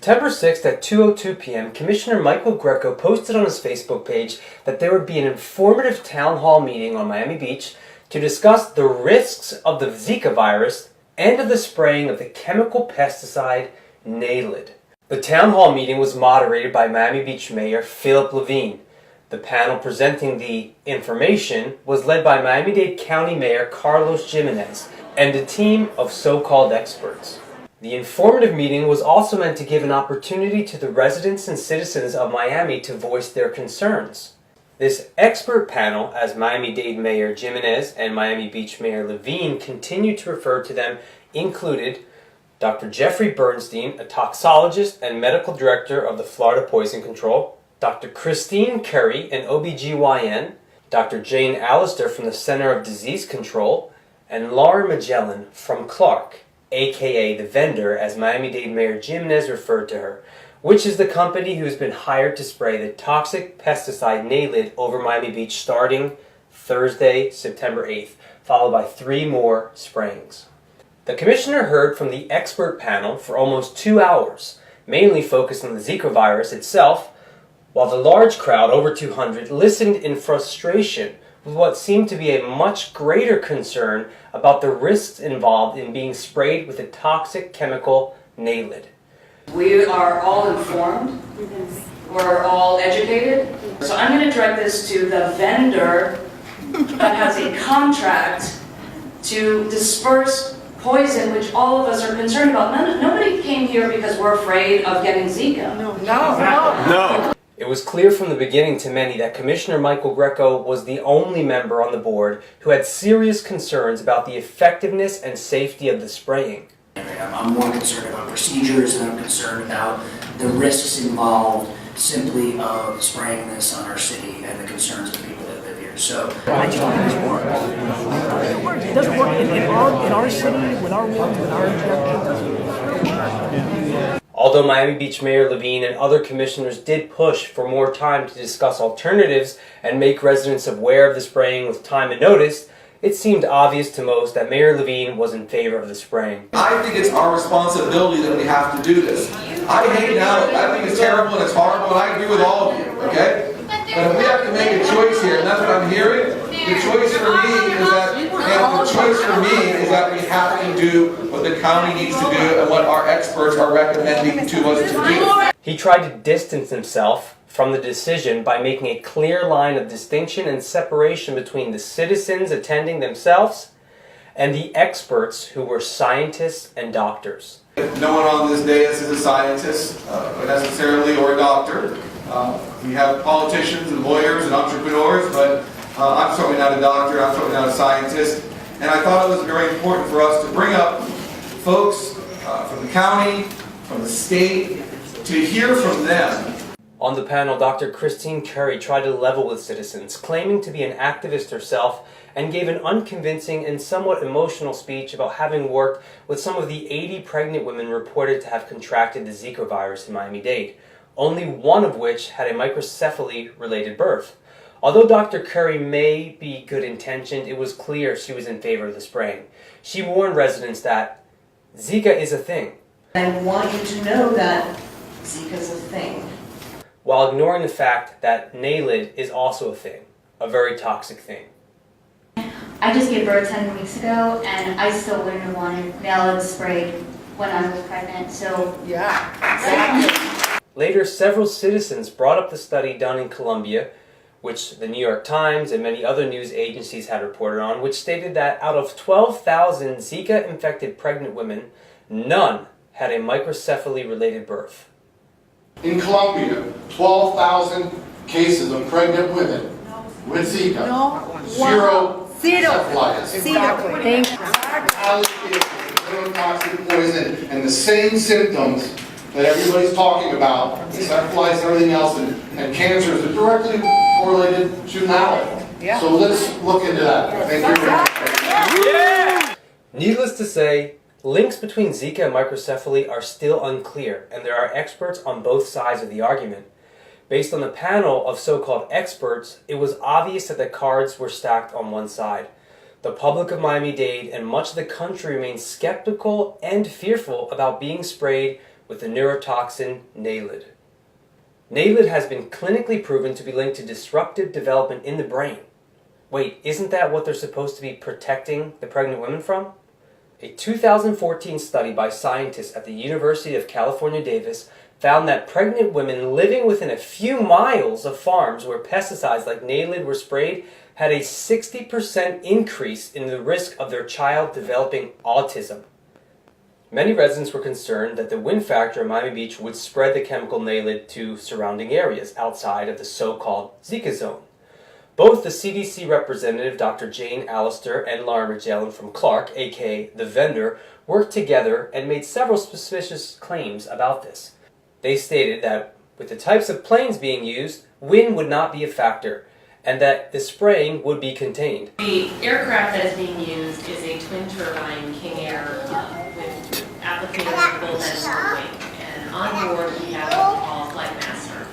September 6th at 2:02 p.m., Commissioner Michael Grieco posted on his Facebook page that there would be an informative town hall meeting on Miami Beach to discuss the risks of the Zika virus and of the spraying of the chemical pesticide Naled. The town hall meeting was moderated by Miami Beach Mayor Philip Levine. The panel presenting the information was led by Miami-Dade County Mayor Carlos Jimenez and a team of so-called experts. The informative meeting was also meant to give an opportunity to the residents and citizens of Miami to voice their concerns. This expert panel, as Miami-Dade Mayor Jimenez and Miami Beach Mayor Levine continue to refer to them, included Dr. Jeffrey Bernstein, a toxologist and medical director of the Florida Poison Control, Dr. Christine Curry, an OBGYN, Dr. Jane Allister from the Center of Disease Control, and Laura Magellan from Clark, aka the vendor, as Miami-Dade Mayor Jimenez referred to her, which is the company who has been hired to spray the toxic pesticide Naled over Miami Beach starting Thursday, September 8th, followed by 3 more sprayings. The commissioner heard from the expert panel for almost 2 hours, mainly focused on the Zika virus itself, while the large crowd, over 200, listened in frustration with what seemed to be a much greater concern about the risks involved in being sprayed with the toxic chemical Naled. We are all informed, we're all educated, so I'm going to direct this to the vendor that has a contract to disperse poison, which all of us are concerned about. Nobody came here because we're afraid of getting Zika. No. It was clear from the beginning to many that Commissioner Michael Grieco was the only member on the board who had serious concerns about the effectiveness and safety of the spraying. I'm more concerned about procedures and I'm concerned about the risks involved simply of spraying this on our city and the concerns of people that live here. So I just don't think this works. It doesn't work in our city, with our ones, with our injection, it doesn't work. Although Miami Beach Mayor Levine and other commissioners did push for more time to discuss alternatives and make residents aware of the spraying with time and notice, it seemed obvious to most that Mayor Levine was in favor of the spraying. I think it's our responsibility that we have to do this. I hate now, I think it's terrible and it's horrible, and I agree with all of you, okay? But if we have to make a choice here, and that's what I'm hearing, the choice for me is that we have to do what the county needs to do and what our experts are recommending to us to do. He tried to distance himself from the decision by making a clear line of distinction and separation between the citizens attending themselves and the experts who were scientists and doctors. No one on this dais is a scientist necessarily or a doctor. We have politicians and lawyers and entrepreneurs, but I'm certainly not a doctor, I'm certainly not a scientist. And I thought it was very important for us to bring up folks from the county, from the state, to hear from them. On the panel, Dr. Christine Curry tried to level with citizens, claiming to be an activist herself, and gave an unconvincing and somewhat emotional speech about having worked with some of the 80 pregnant women reported to have contracted the Zika virus in Miami-Dade, only one of which had a microcephaly-related birth. Although Dr. Curry may be good-intentioned, it was clear she was in favor of the spraying. She warned residents that Zika is a thing. I want you to know that Zika is a thing. While ignoring the fact that Naled is also a thing, a very toxic thing. I just gave birth 10 weeks ago, and I still wouldn't have wanted Naled sprayed when I was pregnant, so... Yeah, exactly. Later, several citizens brought up the study done in Colombia, which the New York Times and many other news agencies had reported on, which stated that out of 12,000 Zika-infected pregnant women, none had a microcephaly-related birth. In Colombia, 12,000 cases of pregnant women with Zika. No. Zero Zero. cephalitis. Exactly. Thank you. Toxic poison and the same symptoms that everybody's talking about, cephalitis and everything else, and cancers are directly correlated to Naled. Yeah. So let's look into that. Thank you very much. Yeah! Needless to say, links between Zika and microcephaly are still unclear, and there are experts on both sides of the argument. Based on the panel of so-called experts, it was obvious that the cards were stacked on one side. The public of Miami-Dade and much of the country remains skeptical and fearful about being sprayed with the neurotoxin Naled. Naled has been clinically proven to be linked to disruptive development in the brain. Wait, isn't that what they're supposed to be protecting the pregnant women from? A 2014 study by scientists at the University of California, Davis found that pregnant women living within a few miles of farms where pesticides like Naled were sprayed had a 60% increase in the risk of their child developing autism. Many residents were concerned that the wind factor in Miami Beach would spread the chemical Naled to surrounding areas outside of the so-called Zika zone. Both the CDC representative, Dr. Jane Allister, and Lauren Magellan from Clark, aka the vendor, worked together and made several suspicious claims about this. They stated that with the types of planes being used, wind would not be a factor, and that the spraying would be contained. The aircraft that is being used is a twin turbine King Air with applicators for both ends of the wing. And on board we have what we call Flight Master,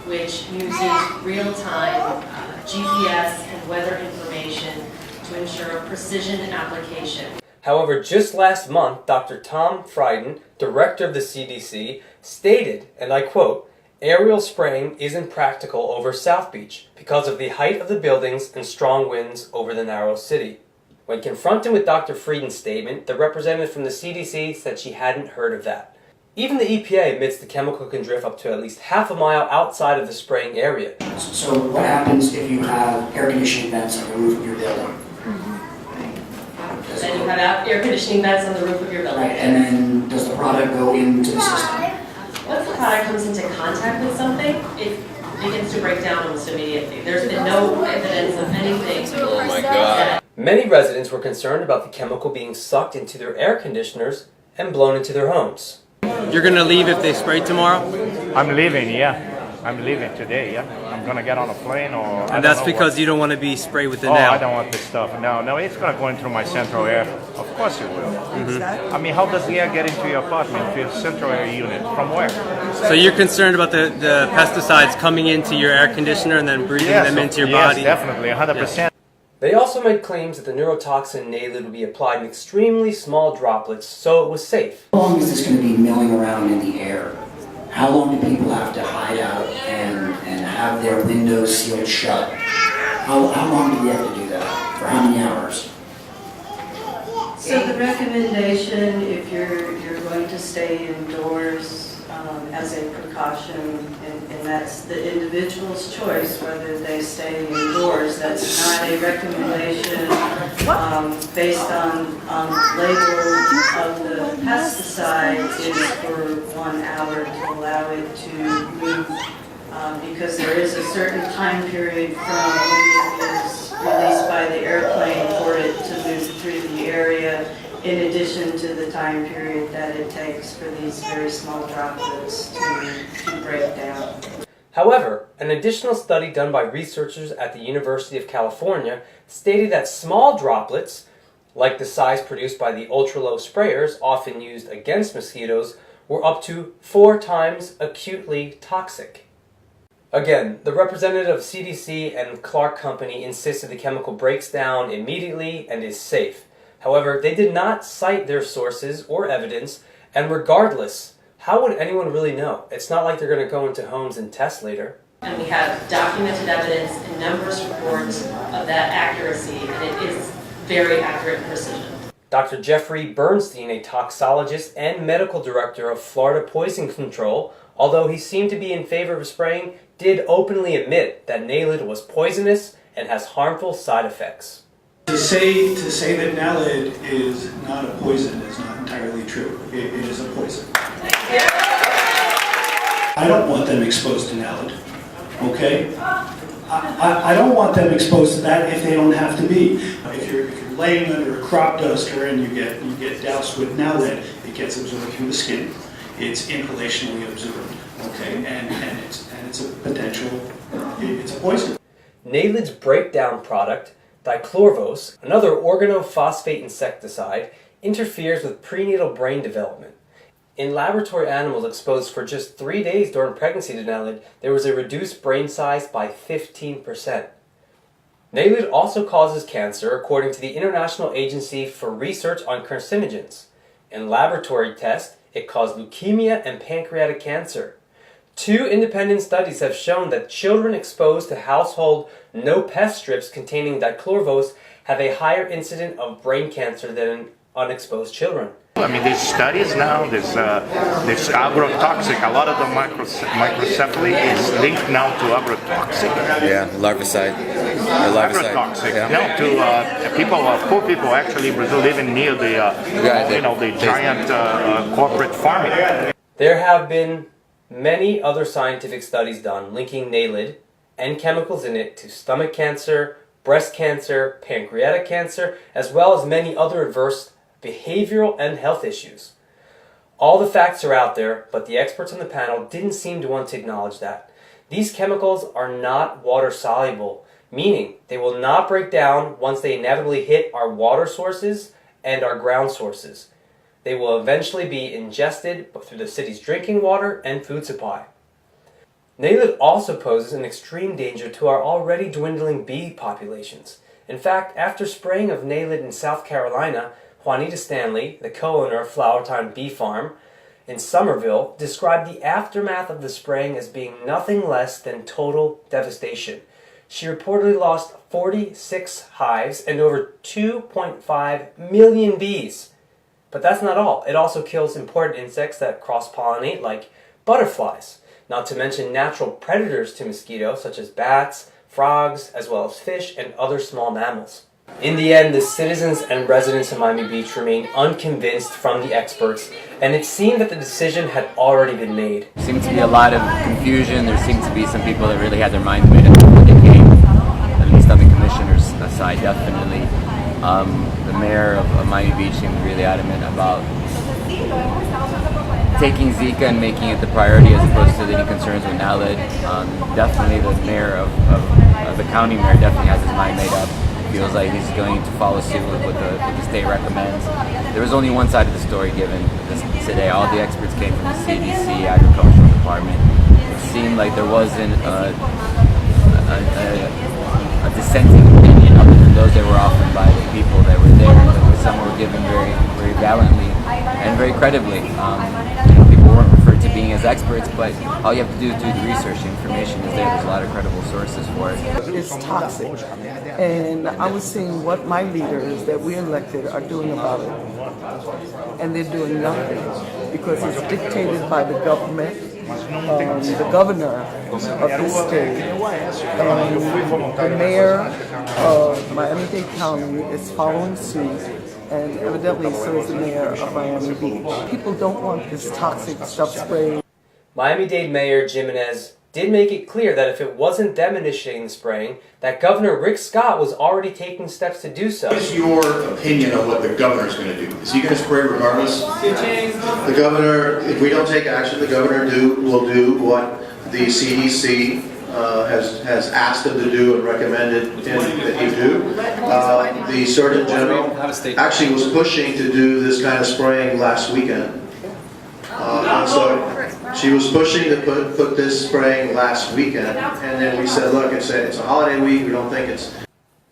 which uses real-time GPS and weather information to ensure precision application. However, just last month, Dr. Tom Frieden, director of the CDC, stated, and I quote, "Aerial spraying isn't practical over South Beach because of the height of the buildings and strong winds over the narrow city." When confronted with Dr. Frieden's statement, the representative from the CDC said she hadn't heard of that. Even the EPA admits the chemical can drift up to at least half a mile outside of the spraying area. So what happens if you have air conditioning vents on the roof of your building? Then you have air conditioning vents on the roof of your building. Right, and then does the product go into the system? Once the product comes into contact with something, it begins to break down almost immediately. There's been no evidence of anything. Oh my God. Many residents were concerned about the chemical being sucked into their air conditioners and blown into their homes. You're gonna leave if they spray tomorrow? I'm leaving, yeah. I'm leaving today, yeah. I'm gonna get on a plane or... And that's because you don't want to be sprayed with it Oh, now? I don't want this stuff. No, it's gonna go in through my central air. Of course it will. I mean, how does the air get into your apartment, to your central air unit? From where? So you're concerned about the pesticides coming into your air conditioner and then breathing them into your body? Yes, definitely, 100%. They also made claims that the neurotoxin Naled would be applied in extremely small droplets, so it was safe. How long is this going to be milling around in the air? How long do people have to hide out and have their windows sealed shut? How long do we have to do that? For how many hours? So the recommendation, if you're going to stay indoors as a precaution, and that's the individual's choice whether they stay indoors, that's not a recommendation based on label of the pesticide is for 1 hour to allow it to move because there is a certain time period from when it is released by the airplane for it to move through the area, in addition to the time period that it takes for these very small droplets to break down. However, an additional study done by researchers at the University of California stated that small droplets, like the size produced by the ultra-low sprayers often used against mosquitoes, were up to 4 times acutely toxic. Again, the representative of CDC and Clark Company insisted the chemical breaks down immediately and is safe. However, they did not cite their sources or evidence, and regardless, how would anyone really know? It's not like they're going to go into homes and test later. And we have documented evidence and numerous reports of that accuracy, and it is very accurate and precision. Dr. Jeffrey Bernstein, a toxologist and medical director of Florida Poison Control, although he seemed to be in favor of spraying, did openly admit that Naled was poisonous and has harmful side effects. To say that Naled is not a poison is not entirely true. It is a poison. I don't want them exposed to Naled, okay? I don't want them exposed to that if they don't have to be. If you're laying under a crop duster and you get doused with Naled, it gets absorbed through the skin. It's inhalationally absorbed, okay? And it's a potential, it's a poison. Naled's breakdown product, dichlorvos, another organophosphate insecticide, interferes with prenatal brain development. In laboratory animals exposed for just 3 days during pregnancy to Naled, there was a reduced brain size by 15%. Naled also causes cancer, according to the International Agency for Research on Carcinogens. In laboratory tests, It caused leukemia and pancreatic cancer. 2 independent studies have shown that children exposed to household no-pest strips containing dichlorvos have a higher incidence of brain cancer than unexposed children. I mean, there's studies now, there's agrotoxic. A lot of the microcephaly is linked now to agrotoxic. Yeah, larvicide. Agrotoxic. Yeah. No, to people, poor people actually in Brazil living near the, the giant corporate farming. There have been many other scientific studies done linking NALED and chemicals in it to stomach cancer, breast cancer, pancreatic cancer, as well as many other adverse behavioral and health issues. All the facts are out there, but the experts on the panel didn't seem to want to acknowledge that. These chemicals are not water soluble, meaning they will not break down once they inevitably hit our water sources and our ground sources. They will eventually be ingested through the city's drinking water and food supply. NALED also poses an extreme danger to our already dwindling bee populations. In fact, after spraying of NALED in South Carolina, Juanita Stanley, the co-owner of Flowertime Bee Farm in Somerville, described the aftermath of the spraying as being nothing less than total devastation. She reportedly lost 46 hives and over 2.5 million bees. But that's not all. It also kills important insects that cross-pollinate, like butterflies, not to mention natural predators to mosquitoes such as bats, frogs, as well as fish and other small mammals. In the end, the citizens and residents of Miami Beach remain unconvinced from the experts, and it seemed that the decision had already been made. There seemed to be a lot of confusion. There seemed to be some people that really had their minds made up before they came, at least on the commissioner's side, definitely. The mayor of Miami Beach seemed really adamant about taking Zika and making it the priority as opposed to any concerns with NALED. Definitely the mayor of the county mayor definitely has his mind made up. Feels like he's going to follow suit with what the state recommends. There was only one side of the story given today. All the experts came from the CDC, Agricultural Department. It seemed like there wasn't a dissenting opinion other than those that were offered by the people that were there. Some were given very, very valiantly and very credibly. People weren't referred to being as experts, but all you have to do is do the research. The information is there. There's a lot of credible sources for it. It's toxic. And I was seeing what my leaders that we elected are doing about it. And they're doing nothing because it's dictated by the government, the governor of this state, and the mayor of Miami-Dade County is following suit, and evidently so is the mayor of Miami Beach. People don't want this toxic stuff sprayed. Miami-Dade Mayor Jim Inez did make it clear that if it wasn't them initiating the spraying, that Governor Rick Scott was already taking steps to do so. What is your opinion of what the governor's going to do? Is he going to spray regardless? The governor, if we don't take action, the governor will do what the CDC has asked him to do and recommended that he do. The Surgeon General actually was pushing to do this kind of spraying last weekend. So she was pushing to put this spraying last weekend, and then we said, look, it's a holiday week, we don't think it's...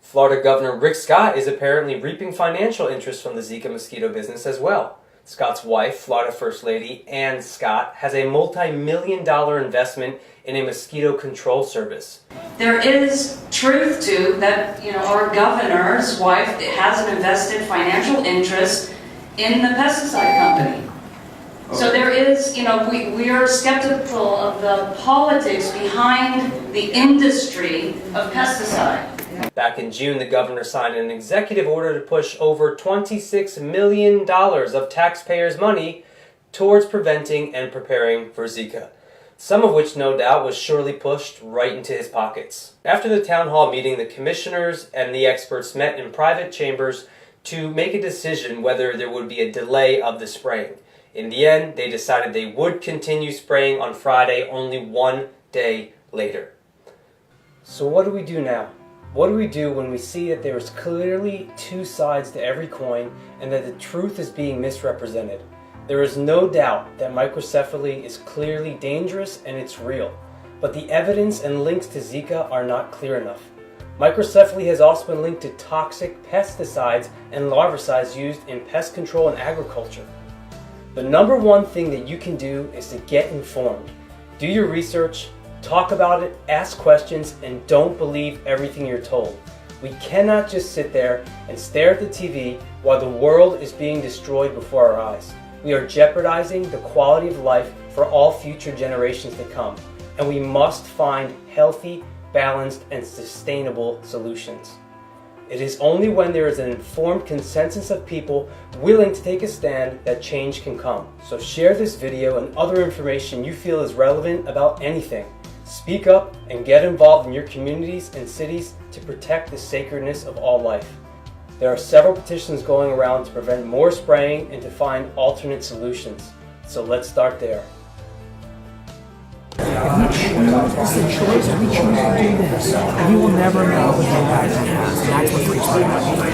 Florida Governor Rick Scott is apparently reaping financial interest from the Zika mosquito business as well. Scott's wife, Florida First Lady Ann Scott, has a multi-million-dollar investment in a mosquito control service. There is truth to that, our governor's wife has an invested financial interest in the pesticide company. So there is, we are skeptical of the politics behind the industry of pesticide. Back in June, the governor signed an executive order to push over $26 million of taxpayers' money towards preventing and preparing for Zika, some of which no doubt was surely pushed right into his pockets. After the town hall meeting, the commissioners and the experts met in private chambers to make a decision whether there would be a delay of the spraying. In the end, they decided they would continue spraying on Friday, only one day later. So what do we do now? What do we do when we see that there is clearly two sides to every coin and that the truth is being misrepresented? There is no doubt that microcephaly is clearly dangerous and it's real, but the evidence and links to Zika are not clear enough. Microcephaly has also been linked to toxic pesticides and larvicides used in pest control and agriculture. The number one thing that you can do is to get informed. Do your research, talk about it, ask questions, and don't believe everything you're told. We cannot just sit there and stare at the TV while the world is being destroyed before our eyes. We are jeopardizing the quality of life for all future generations to come, and we must find healthy, balanced, and sustainable solutions. It is only when there is an informed consensus of people willing to take a stand that change can come. So share this video and other information you feel is relevant about anything. Speak up and get involved in your communities and cities to protect the sacredness of all life. There are several petitions going around to prevent more spraying and to find alternate solutions. So let's start there. It's a choice. We choose to do this. And you will never know the impact it has. And that's what free speech is.